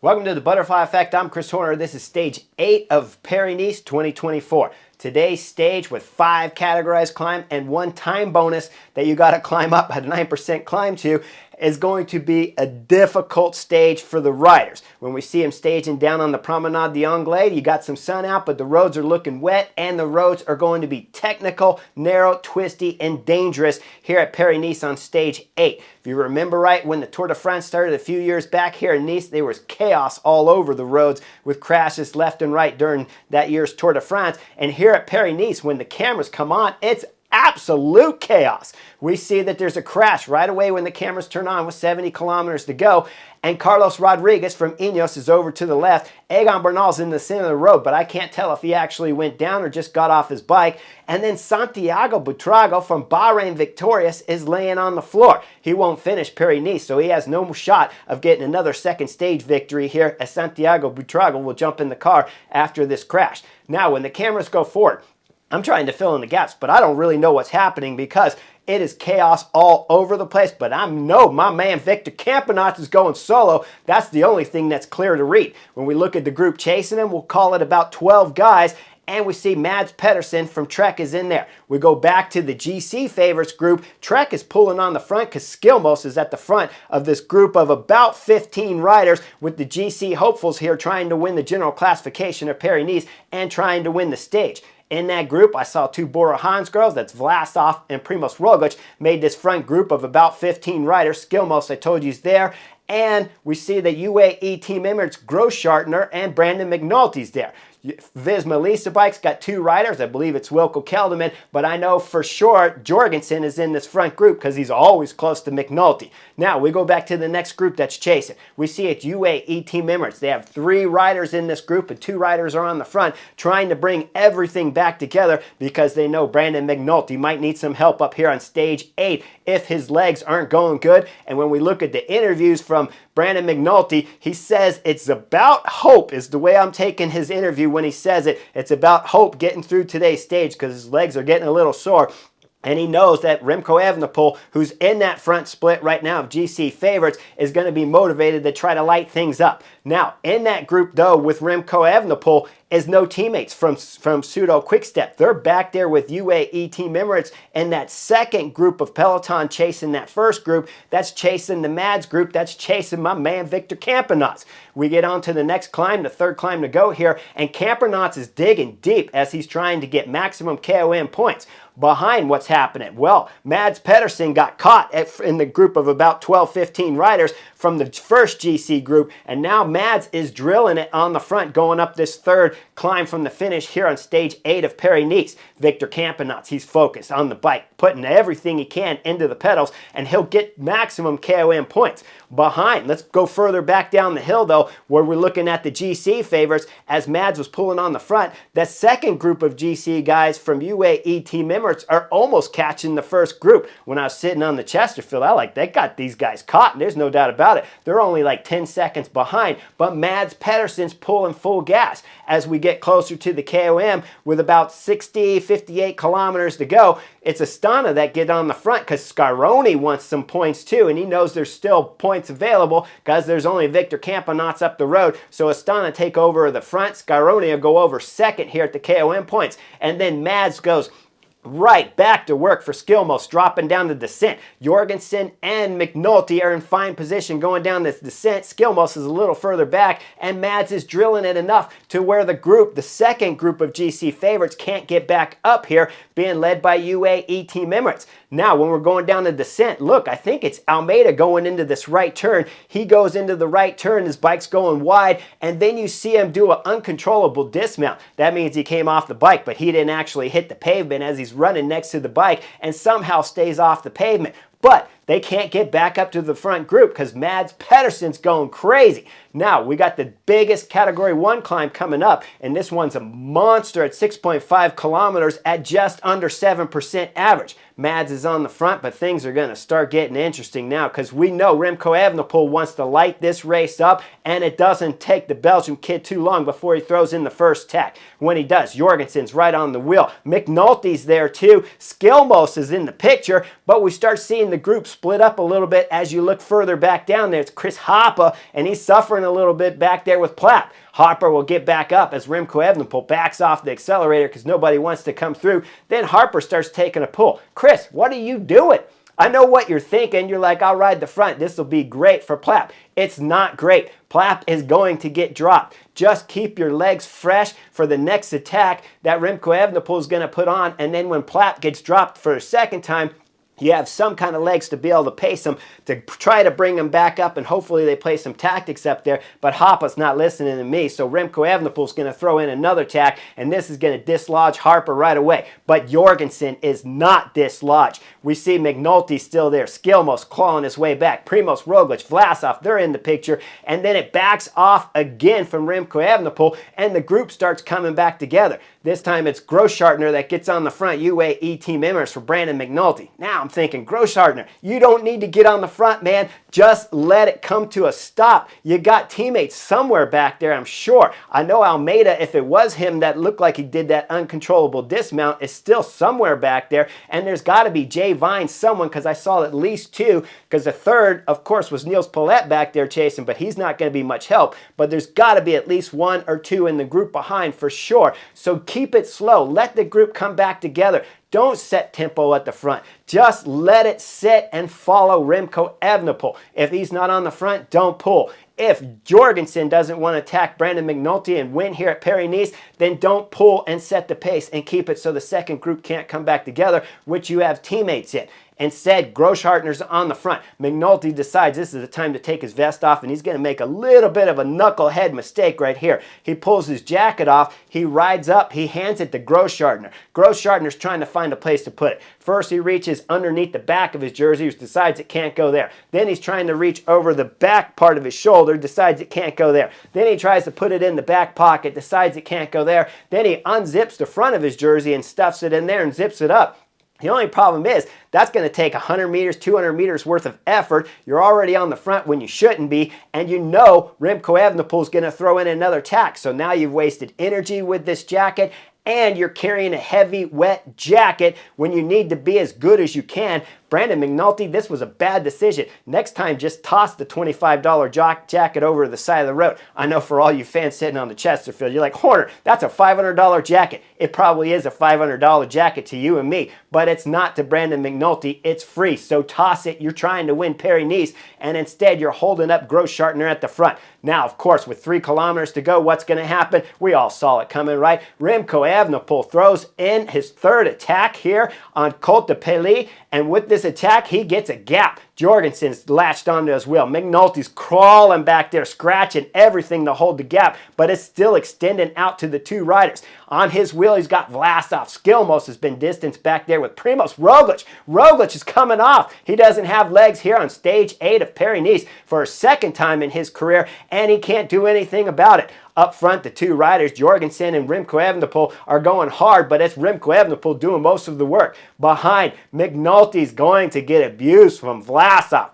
Welcome to the Butterfly Effect. I'm Chris Horner. This is stage 8 of Paris-Nice 2024. Today's stage with 5 categorized climb and 1 time bonus that you got to climb up at 9% climb to is going to be a difficult stage for the riders. When we see them staging down on the Promenade d'Anglais, you got some sun out, but the roads are looking wet and the roads are going to be technical, narrow, twisty, and dangerous here at Paris-Nice on stage 8. If you remember right, when the Tour de France started a few years back here in Nice, there was chaos all over the roads with crashes left and right during that year's Tour de France. And here at Paris-Nice, when the cameras come on, it's absolute chaos. We see that there's a crash right away when the cameras turn on with 70 kilometers to go. And Carlos Rodriguez from Ineos is over to the left. Egan Bernal's in the center of the road, but I can't tell if he actually went down or just got off his bike. And then Santiago Buitrago from Bahrain Victorious is laying on the floor. He won't finish Paris-Nice, so he has no shot of getting another second stage victory here, as Santiago Buitrago will jump in the car after this crash. Now, when the cameras go forward, I'm trying to fill in the gaps, but I don't really know what's happening because it is chaos all over the place. But I know my man Victor Campenaerts is going solo. That's the only thing that's clear to read. When we look at the group chasing him, we'll call it about 12 guys. And we see Mads Pedersen from Trek is in there. We go back to the GC favorites group. Trek is pulling on the front because Skilmos is at the front of this group of about 15 riders, with the GC hopefuls here trying to win the general classification of Paris-Nice and trying to win the stage. In that group, I saw 2 Bora Hansgrohe, that's Vlasov and Primoz Roglic, made this front group of about 15 riders. Skilmos, I told you, is there. And we see that UAE Team Emirates Grosschartner and Brandon McNulty's there. Visma Lease Bikes got 2 riders. I believe it's Wilco Kelderman, but I know for sure Jorgensen is in this front group because he's always close to McNulty. Now, we go back to the next group that's chasing. We see it's UAE Team Emirates. They have 3 riders in this group and 2 riders are on the front trying to bring everything back together because they know Brandon McNulty might need some help up here on stage 8 if his legs aren't going good. And when we look at the interviews from Brandon McNulty, he says it's about hope, is the way I'm taking his interview when he says it. It's about hope getting through today's stage because his legs are getting a little sore. And he knows that Remco Evenepoel, who's in that front split right now of GC favorites, is going to be motivated to try to light things up. Now, in that group, though, with Remco Evenepoel, is no teammates from Soudal Quickstep. They're back there with UAE Team Emirates, and that second group of peloton chasing that first group, that's chasing the Mads group, that's chasing my man Victor Campenaerts. We get on to the next climb, the third climb to go here, and Campenaerts is digging deep as he's trying to get maximum KOM points. Behind what's happening? Well, Mads Pedersen got caught in the group of about 12-15 riders from the first GC group, and now Mads is drilling it on the front going up this third climb from the finish here on stage 8 of Paris-Nice. Victor Campenaerts, he's focused on the bike, putting everything he can into the pedals, and he'll get maximum KOM points. Behind, let's go further back down the hill though, where we're looking at the GC favorites as Mads was pulling on the front. The second group of GC guys from UAE Team Emirates are almost catching the first group. When I was sitting on the Chesterfield, they got these guys caught, and there's no doubt about it. They're only like 10 seconds behind, but Mads Pedersen's pulling full gas as we get closer to the KOM with about 58 kilometers to go. It's Astana that get on the front because Scaroni wants some points too, and he knows there's still points available because there's only Victor Campenaerts up the road. So Astana take over the front. Scaroni will go over second here at the KOM points, and then Mads goes right back to work for Skilmos, dropping down the descent. Jorgensen and McNulty are in fine position going down this descent. Skilmos is a little further back, and Mads is drilling it enough to where the second group of GC favorites can't get back up here, being led by UAE Team Emirates. Now, when we're going down the descent, look, I think it's Almeida going into this right turn. He goes into the right turn, his bike's going wide, and then you see him do an uncontrollable dismount. That means he came off the bike, but he didn't actually hit the pavement as he's running next to the bike and somehow stays off the pavement. But they can't get back up to the front group because Mads Pedersen's going crazy. Now, we got the biggest Category 1 climb coming up, and this one's a monster at 6.5 kilometers at just under 7% average. Mads is on the front, but things are going to start getting interesting now because we know Remco Evenepoel wants to light this race up, and it doesn't take the Belgian kid too long before he throws in the first tack. When he does, Jorgensen's right on the wheel. McNulty's there too. Skilmos is in the picture, but we start seeing the group split up a little bit as you look further back down there. It's Chris Hoppe, and he's suffering a little bit back there with Plapp. Harper will get back up as Remco Evenepoel backs off the accelerator because nobody wants to come through. Then Harper starts taking a pull. Chris, what are you doing? I know what you're thinking. You're like, I'll ride the front. This will be great for Plapp. It's not great. Plapp is going to get dropped. Just keep your legs fresh for the next attack that Remco Evenepoel is going to put on. And then when Plapp gets dropped for a second time, you have some kind of legs to be able to pace them, to try to bring them back up, and hopefully they play some tactics up there. But Hoppe's not listening to me, so Remco Evenepoel's going to throw in another tack, and this is going to dislodge Harper right away. But Jorgensen is not dislodged. We see McNulty still there. Skilmos clawing his way back. Primoz Roglic, Vlasov, they're in the picture. And then it backs off again from Remco Evenepoel, and the group starts coming back together. This time it's Grossschartner that gets on the front UAE team members for Brandon McNulty. Now I'm thinking, Grossschartner, you don't need to get on the front, man. Just let it come to a stop. You got teammates somewhere back there, I'm sure. I know Almeida, if it was him that looked like he did that uncontrollable dismount, is still somewhere back there. And there's got to be Jay Vine, someone, because I saw at least two, because the third, of course, was Niels Paulette back there chasing, but he's not going to be much help. But there's got to be at least one or two in the group behind for sure. So keep it slow. Let the group come back together. Don't set tempo at the front. Just let it sit and follow Remco Evenepoel. If he's not on the front, don't pull. If Jorgensen doesn't want to attack Brandon McNulty and win here at Paris-Nice, then don't pull and set the pace and keep it so the second group can't come back together, which you have teammates in. Instead, Grossschartner's on the front. McNulty decides this is the time to take his vest off, and he's going to make a little bit of a knucklehead mistake right here. He pulls his jacket off, he rides up, he hands it to Grossschartner. Grossschartner's trying to find a place to put it. First, he reaches underneath the back of his jersey, which decides it can't go there. Then he's trying to reach over the back part of his shoulder, decides it can't go there. Then he tries to put it in the back pocket, decides it can't go there. Then he unzips the front of his jersey and stuffs it in there and zips it up. The only problem is that's going to take 100 meters, 200 meters worth of effort. You're already on the front when you shouldn't be, and you know Remco Evenepoel is going to throw in another tack. So now you've wasted energy with this jacket, and you're carrying a heavy, wet jacket when you need to be as good as you can. Brandon McNulty, this was a bad decision. Next time, just toss the $25 jacket over to the side of the road. I know for all you fans sitting on the Chesterfield, you're like, Horner, that's a $500 jacket. It probably is a $500 jacket to you and me, but it's not to Brandon McNulty. It's free, so toss it. You're trying to win Paris-Nice, and instead you're holding up Grossschartner at the front. Now, of course, with 3 kilometers to go, what's going to happen? We all saw it coming, right? Remco Evenepoel throws in his third attack here on Col de Pelée, and with this attack, he gets a gap. Jorgensen's latched onto his wheel. McNulty's crawling back there, scratching everything to hold the gap, but it's still extending out to the 2 riders. On his wheel, he's got Vlasov. Skilmos has been distanced back there with Primoz Roglic. Roglic is coming off. He doesn't have legs here on stage 8 of Paris-Nice for a second time in his career, and he can't do anything about it. Up front, the 2 riders, Jorgensen and Remco Evenepoel, are going hard, but it's Remco Evenepoel doing most of the work. Behind, McNulty's going to get abused from Vlasov.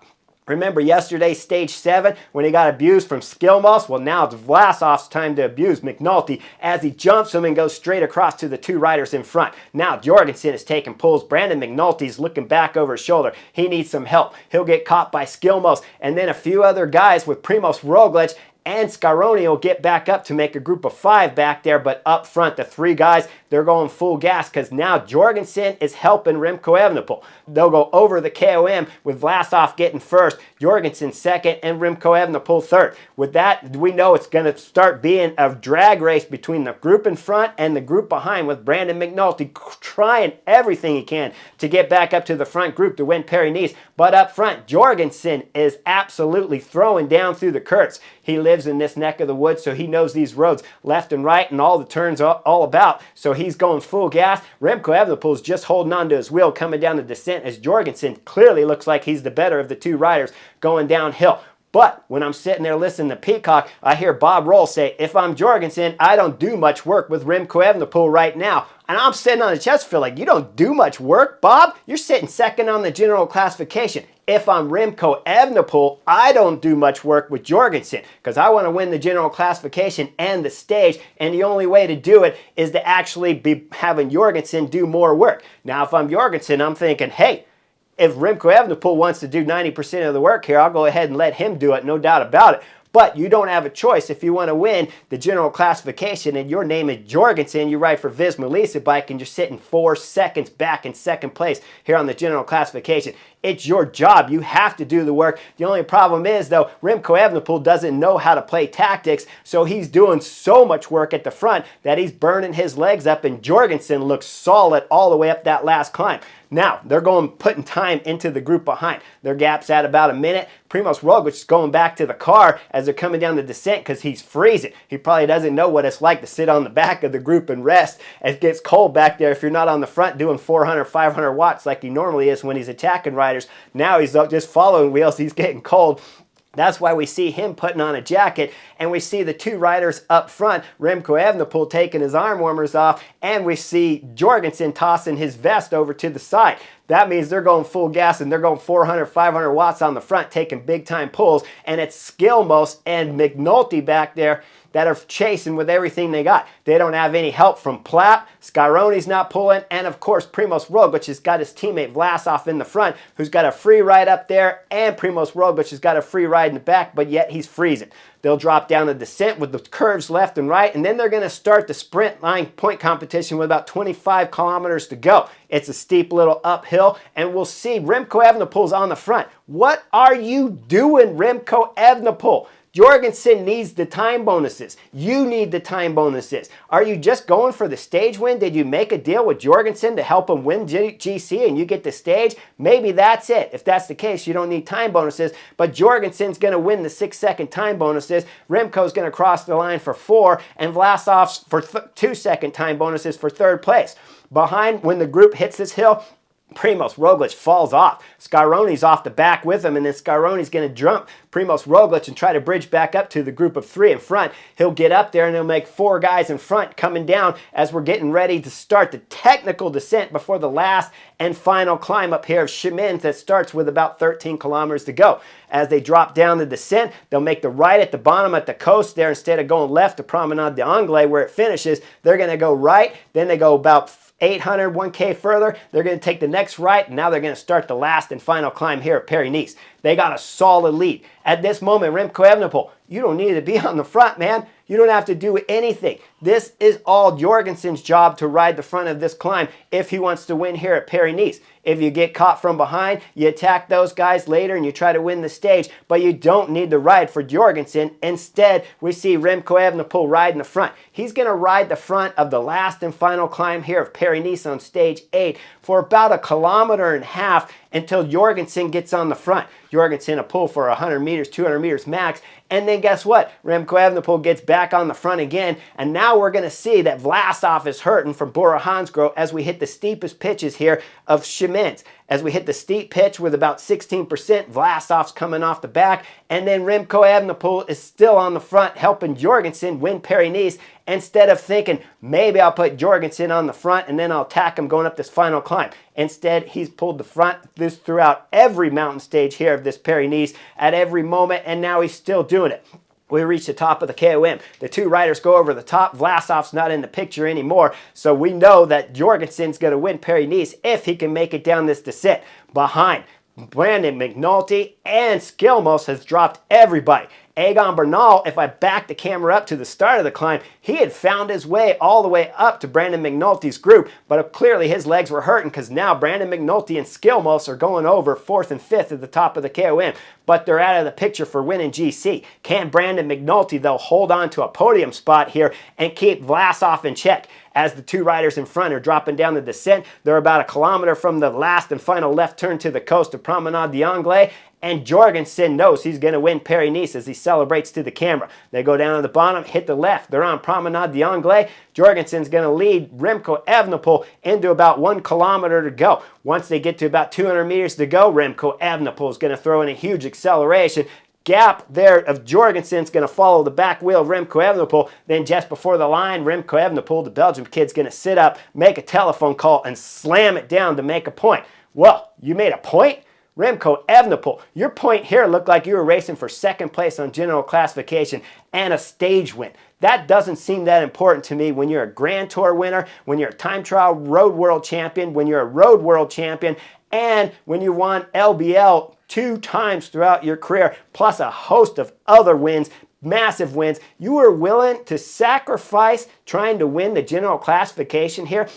Remember yesterday, stage 7, when he got abused from Skilmos? Well, now it's Vlasov's time to abuse McNulty as he jumps him and goes straight across to the 2 riders in front. Now Jorgensen is taking pulls. Brandon McNulty's looking back over his shoulder. He needs some help. He'll get caught by Skilmos, and then a few other guys with Primoz Roglic and Scaroni will get back up to make a group of 5 back there, but up front, the 3 guys, they're going full gas because now Jorgensen is helping Remco Evenepoel. They'll go over the KOM with Vlasov getting first, Jorgensen second, and Remco Evenepoel third. With that, we know it's going to start being a drag race between the group in front and the group behind, with Brandon McNulty trying everything he can to get back up to the front group to win Paris-Nice. But up front, Jorgensen is absolutely throwing down through the Kurtz. He lives in this neck of the woods, so he knows these roads left and right and all the turns all about. So he's going full gas. Remco Evenepoel is just holding on to his wheel coming down the descent as Jorgensen clearly looks like he's the better of the 2 riders going downhill. But when I'm sitting there listening to Peacock, I hear Bob Roll say, if I'm Jorgensen, I don't do much work with Remco Evenepoel right now. And I'm sitting on the Chesterfield like, you don't do much work, Bob? You're sitting second on the general classification. If I'm Remco Evenepoel, I don't do much work with Jorgensen because I want to win the general classification and the stage, and the only way to do it is to actually be having Jorgensen do more work. Now, if I'm Jorgensen, I'm thinking, hey, If Remco Evenepoel wants to do 90% of the work here, I'll go ahead and let him do it, no doubt about it. But you don't have a choice. If you want to win the general classification and your name is Jorgensen, you ride for Visma Lease Bike and you're sitting 4 seconds back in second place here on the general classification. It's your job. You have to do the work. The only problem is, though, Remco Evenepoel doesn't know how to play tactics, so he's doing so much work at the front that he's burning his legs up, and Jorgensen looks solid all the way up that last climb. Now, they're putting time into the group behind. Their gap's at about a minute. Primoz Roglic is going back to the car as they're coming down the descent because he's freezing. He probably doesn't know what it's like to sit on the back of the group and rest. It gets cold back there if you're not on the front doing 400, 500 watts like he normally is when he's attacking riders. Now he's just following wheels. He's getting cold. That's why we see him putting on a jacket, and we see the two riders up front, Remco Evenepoel taking his arm warmers off, and we see Jorgensen tossing his vest over to the side. That means they're going full gas and they're going 400, 500 watts on the front, taking big time pulls, and it's Skilmos and McNulty back there that are chasing with everything they got. They don't have any help from Plapp. Scaroni's not pulling, and of course Primoz Roglic has got his teammate Vlasov in the front, who's got a free ride up there, and Primoz Roglic has got a free ride in the back, but yet he's freezing. They'll drop down the descent with the curves left and right, and then they're going to start the sprint line point competition with about 25 kilometers to go. It's a steep little uphill, and we'll see Remco Evenepoel's on the front. What are you doing, Remco Evenepoel? Jorgensen needs the time bonuses. You need the time bonuses. Are you just going for the stage win? Did you make a deal with Jorgensen to help him win GC and you get the stage? Maybe that's it. If that's the case, you don't need time bonuses. But Jorgensen's going to win the 6-second time bonuses. Remco's going to cross the line for 4, and Vlasov's for 2-second time bonuses for 3rd place. Behind, when the group hits this hill, Primoz Roglic falls off. Scaroni's off the back with him, and then Scaroni's going to jump Primoz Roglic and try to bridge back up to the group of 3 in front. He'll get up there and he'll make 4 guys in front coming down as we're getting ready to start the technical descent before the last and final climb up here of Chemins that starts with about 13 kilometers to go. As they drop down the descent, they'll make the right at the bottom at the coast there. Instead of going left to Promenade d'Anglais where it finishes, they're going to go right. Then they go about 800, 1K further. They're going to take the next right, and now they're going to start the last and final climb here at Paris-Nice. They got a solid lead. At this moment, Remco Evenepoel, you don't need to be on the front, man. You don't have to do anything. This is all Jorgensen's job to ride the front of this climb if he wants to win here at Paris-Nice. If you get caught from behind, you attack those guys later and you try to win the stage, but you don't need to ride for Jorgensen. Instead, we see Remco Evenepoel ride in the front. He's going to ride the front of the last and final climb here of Paris-Nice on stage 8 for about 1.5 kilometers until Jorgensen gets on the front. Jorgensen will pull for 100 meters, 200 meters max, and then guess what? Remco Evenepoel gets back on the front again, and now we're going to see that Vlasov is hurting from Bora Hansgrohe as we hit the steepest pitches here of Chemins. As we hit the steep pitch with about 16%, Vlasov's coming off the back, and then Remco Evenepoel is still on the front helping Jorgensen win Paris-Nice instead of thinking, maybe I'll put Jorgensen on the front and then I'll attack him going up this final climb. Instead, he's pulled the front throughout every mountain stage here of this Paris-Nice at every moment, and now he's still doing it. We reach the top of the KOM. The 2 riders go over the top. Vlasov's not in the picture anymore, so we know that Jorgensen's going to win Paris-Nice if he can make it down this descent. Behind, Brandon McNulty and Skilmos has dropped everybody. Egan Bernal, if I back the camera up to the start of the climb, he had found his way all the way up to Brandon McNulty's group, but clearly his legs were hurting because now Brandon McNulty and Skilmos are going over 4th and 5th at the top of the KOM, but they're out of the picture for winning GC. Can Brandon McNulty, though, hold on to a podium spot here and keep Vlasov in check? As the 2 riders in front are dropping down the descent, they're about 1 kilometer from the last and final left turn to the coast of Promenade d'Anglais, and Jorgensen knows he's going to win Paris-Nice as he celebrates to the camera. They go down to the bottom, hit the left. They're on Promenade d'Anglais. Jorgensen's going to lead Remco Evenepoel into about 1 kilometer to go. Once they get to about 200 meters to go, Remco Evenepoel is going to throw in a huge acceleration. Gap there of Jorgensen's going to follow the back wheel of Remco Evenepoel. Then just before the line, Remco Evenepoel, the Belgian kid's going to sit up, make a telephone call, and slam it down to make a point. Well, you made a point? Remco Evenepoel, your point here looked like you were racing for 2nd place on general classification and a stage win. That doesn't seem that important to me when you're a Grand Tour winner, when you're a time trial road world champion, when you're a road world champion, And when you won LBL 2 times throughout your career, plus a host of other wins, massive wins, you were willing to sacrifice trying to win the general classification here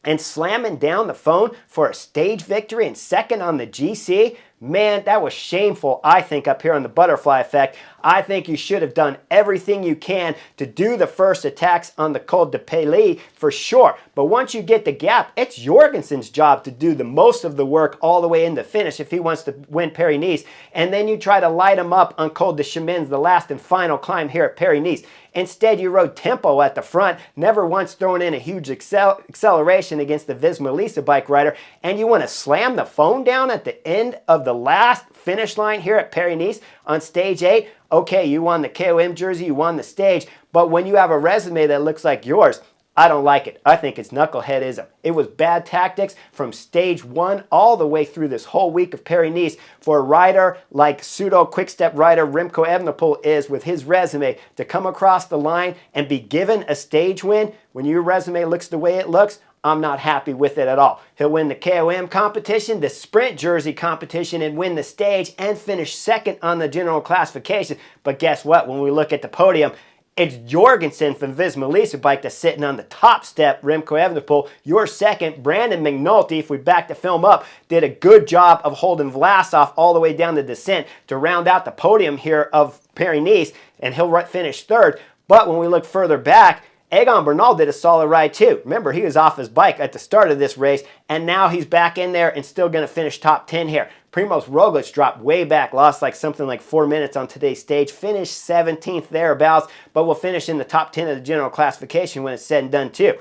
and slamming down the phone for a stage victory and second on the GC? Man, that was shameful, I think, up here on the butterfly effect. I think you should have done everything you can to do the first attacks on the Col de Pelée for sure. But once you get the gap, it's Jorgensen's job to do the most of the work all the way in the finish if he wants to win Paris-Nice. And then you try to light him up on Col de Chemins, the last and final climb here at Paris-Nice. Instead, you rode tempo at the front, never once throwing in a huge acceleration against the Visma-Lease bike rider, and you want to slam the phone down at the end of the last finish line here at Paris-Nice on stage 8. Okay, you won the KOM jersey, you won the stage, but when you have a resume that looks like yours, I don't like it. I think it's knuckleheadism. It was bad tactics from stage 1 all the way through this whole week of Paris-Nice for a rider like Soudal quick-step rider Remco Evenepoel is with his resume to come across the line and be given a stage win. When your resume looks the way it looks, I'm not happy with it at all. He'll win the KOM competition, the sprint jersey competition, and win the stage and finish second on the general classification. But guess what? When we look at the podium, it's Jorgensen from Visma-Lease bike that's sitting on the top step, Remco Evenepoel. Your second, Brandon McNulty, if we back the film up, did a good job of holding Vlasov all the way down the descent to round out the podium here of Paris-Nice, and he'll finish third. But when we look further back, Egan Bernal did a solid ride too. Remember, he was off his bike at the start of this race, and now he's back in there and still going to finish top 10 here. Primoz Roglic dropped way back, lost something like 4 minutes on today's stage, finished 17th thereabouts, but will finish in the top 10 of the general classification when it's said and done too.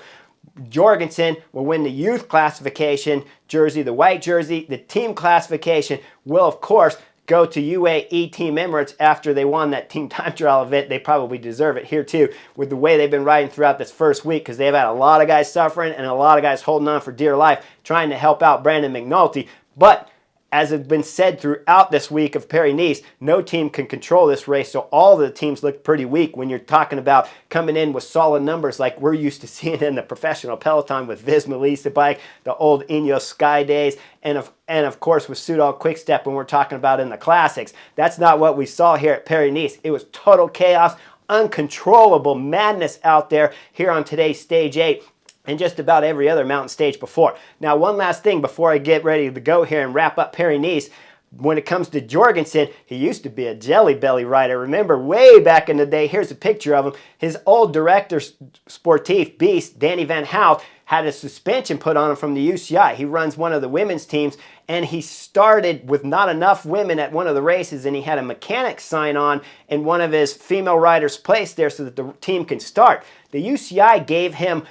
Jorgensen will win the youth classification jersey, the white jersey. The team classification will, of course, go to UAE Team Emirates after they won that team time trial event. They probably deserve it here too with the way they've been riding throughout this first week, because they've had a lot of guys suffering and a lot of guys holding on for dear life trying to help out Brandon McNulty. But as has been said throughout this week of Paris-Nice, no team can control this race, so all the teams look pretty weak when you're talking about coming in with solid numbers like we're used to seeing in the professional peloton with Visma-Lease bike, the old Ineos Sky days, and of course with Soudal Quickstep when we're talking about in the classics. That's not what we saw here at Paris-Nice. It was total chaos, uncontrollable madness out there here on today's stage 8. And just about every other mountain stage before. Now, one last thing before I get ready to go here and wrap up Paris-Nice. When it comes to Jorgensen, he used to be a jelly belly rider. Remember, way back in the day, here's a picture of him. His old director sportif beast, Danny Van Hout, had a suspension put on him from the UCI. He runs one of the women's teams, and he started with not enough women at one of the races, and he had a mechanic sign on in one of his female riders' place there so that the team can start. The UCI gave him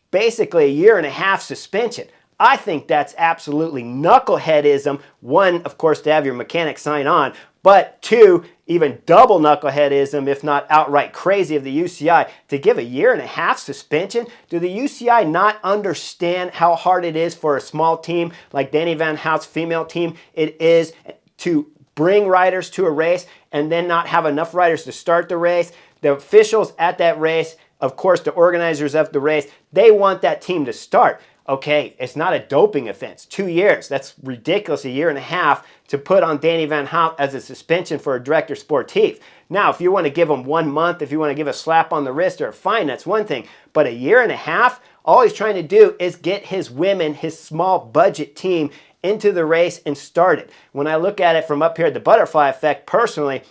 basically a 1.5 year suspension. I think that's absolutely knuckleheadism. One, of course, to have your mechanic sign on, but two, even double knuckleheadism, if not outright crazy of the UCI, to give a 1.5 year suspension. Do the UCI not understand how hard it is for a small team like Danny Van Hout's female team it is to bring riders to a race and then not have enough riders to start the race? The officials at that race, of course, the organizers of the race, they want that team to start. Okay, it's not a doping offense. 2 years, that's ridiculous, 1.5 years to put on Danny Van Hout as a suspension for a director sportif. Now, if you want to give him 1 month, if you want to give a slap on the wrist or a fine, that's one thing. But 1.5 years, all he's trying to do is get his women, his small budget team into the race and start it. When I look at it from up here at the butterfly effect, personally,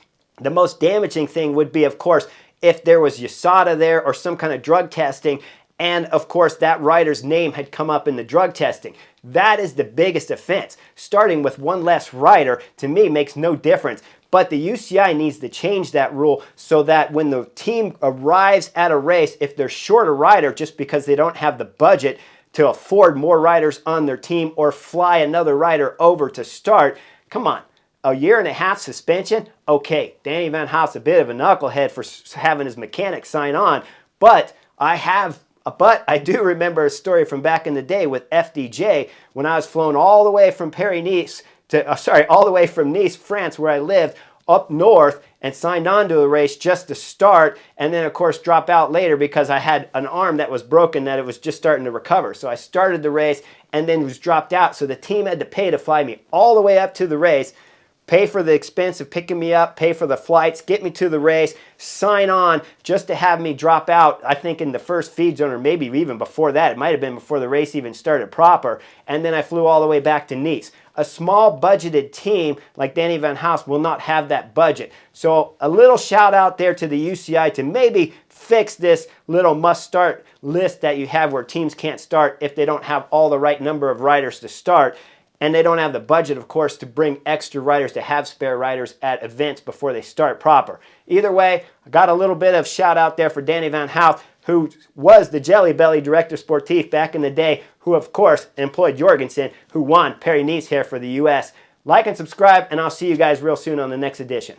the most damaging thing would be, of course, if there was USADA there or some kind of drug testing, and of course that rider's name had come up in the drug testing. That is the biggest offense. Starting with one less rider, to me, makes no difference. But the UCI needs to change that rule so that when the team arrives at a race, if they're short a rider just because they don't have the budget to afford more riders on their team or fly another rider over to start, come on. 1.5 year suspension? Okay, Danny Van Hout's a bit of a knucklehead for having his mechanic sign on, but I do remember a story from back in the day with FDJ when I was flown all the way from all the way from Nice, France, where I lived, up north, and signed on to the race just to start, and then of course drop out later because I had an arm that was broken that it was just starting to recover. So I started the race and then was dropped out. So the team had to pay to fly me all the way up to the race, pay for the expense of picking me up, pay for the flights, get me to the race, sign on, just to have me drop out, I think in the first feed zone, or maybe even before that. It might have been before the race even started proper. And then I flew all the way back to Nice. A small budgeted team like Danny Van House will not have that budget. So a little shout out there to the UCI to maybe fix this little must start list that you have where teams can't start if they don't have all the right number of riders to start. And they don't have the budget, of course, to bring extra riders, to have spare riders at events before they start proper. Either way, I got a little bit of shout out there for Danny Van Hout, who was the Jelly Belly Director Sportif back in the day, who of course employed Jorgensen, who won Paris-Nice here for the US. Like and subscribe, and I'll see you guys real soon on the next edition.